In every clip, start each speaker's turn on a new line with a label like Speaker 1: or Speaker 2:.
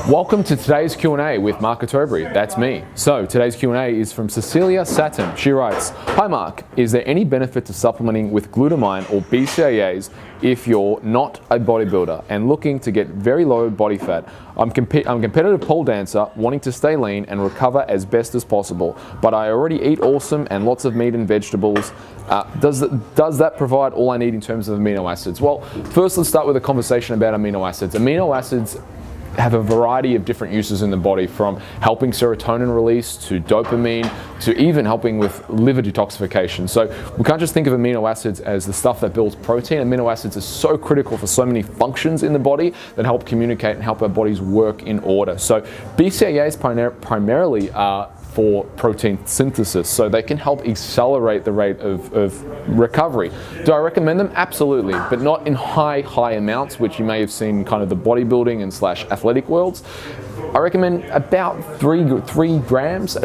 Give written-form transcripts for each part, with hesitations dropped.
Speaker 1: Welcome to today's Q&A with Mark Atobri. That's me. So today's Q&A is from Cecilia Satin. She writes, "Hi Mark, is there any benefit to supplementing with glutamine or BCAAs if you're not a bodybuilder and looking to get very low body fat? I'm a competitive pole dancer wanting to stay lean and recover as best as possible, but I already eat awesome and lots of meat and vegetables. Does that provide all I need in terms of amino acids?" Well, first let's start with a conversation about amino acids. Amino acids have a variety of different uses in the body, from helping serotonin release to dopamine to even helping with liver detoxification. So we can't just think of amino acids as the stuff that builds protein. Amino acids are so critical for so many functions in the body that help communicate and help our bodies work in order. So BCAAs primarily are for protein synthesis, so they can help accelerate the rate of recovery. Do I recommend them? Absolutely, but not in high amounts, which you may have seen in kind of the bodybuilding and / athletic worlds. I recommend about 3 grams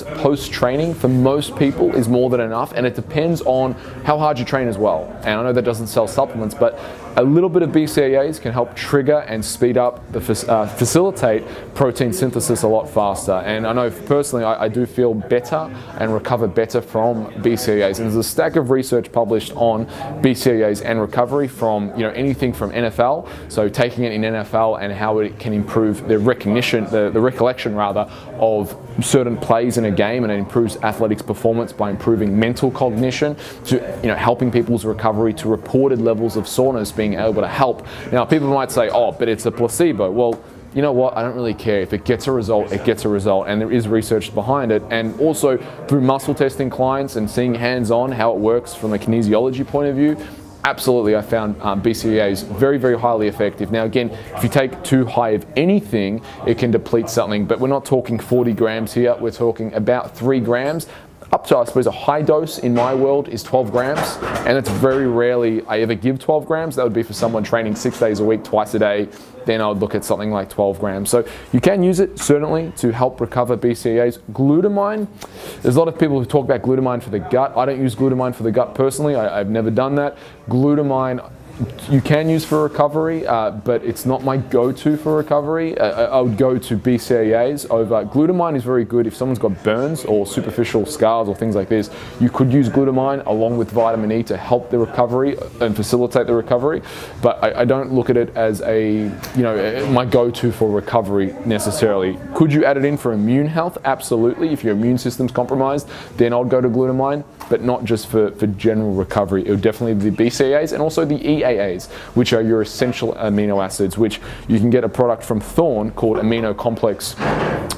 Speaker 1: post-training for most people is more than enough, and it depends on how hard you train as well. And I know that doesn't sell supplements, but a little bit of BCAAs can help trigger and speed up, facilitate protein synthesis a lot faster. And I know personally I do feel better and recover better from BCAAs. And there's a stack of research published on BCAAs and recovery from anything from NFL, so taking it in NFL and how it can improve the recollection of certain plays in a game, and it improves athletics performance by improving mental cognition, to helping people's recovery, to reported levels of soreness being able to help. Now people might say, oh, but it's a placebo. Well, you know what, I don't really care. If it gets a result, it gets a result, and there is research behind it. And also through muscle testing clients and seeing hands-on how it works from a kinesiology point of view, absolutely, I found BCAAs very highly effective. Now again, if you take too high of anything, it can deplete something, but we're not talking 40 grams here, we're talking about 3 grams. Up to, I suppose, a high dose in my world is 12 grams, and it's very rarely I ever give 12 grams. That would be for someone training 6 days a week, twice a day. Then I would look at something like 12 grams. So you can use it certainly to help recover BCAAs. Glutamine, there's a lot of people who talk about glutamine for the gut. I don't use glutamine for the gut personally. I've never done that. Glutamine you can use for recovery, but it's not my go-to for recovery. I would go to BCAAs over. Glutamine is very good if someone's got burns or superficial scars or things like this. You could use glutamine along with vitamin E to help the recovery and facilitate the recovery, but I don't look at it as my go-to for recovery necessarily. Could you add it in for immune health? Absolutely. If your immune system's compromised, then I'll go to glutamine, but not just for general recovery. It would definitely be the BCAAs and also the EAAs, which are your essential amino acids, which you can get a product from Thorne called Amino Complex,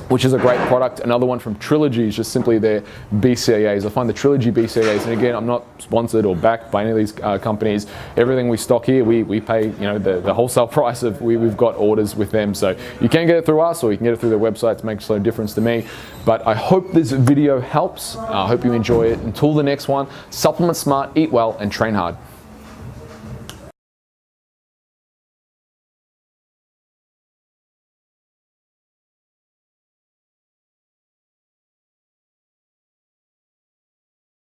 Speaker 1: which is a great product. Another one from Trilogy is just simply their BCAAs. I find the Trilogy BCAAs, and again, I'm not sponsored or backed by any of these companies. Everything we stock here, we pay the wholesale price of. We've got orders with them, so you can get it through us or you can get it through their website. It makes no difference to me. But I hope this video helps. I hope you enjoy it. Until the next one, supplement smart, eat well, and train hard.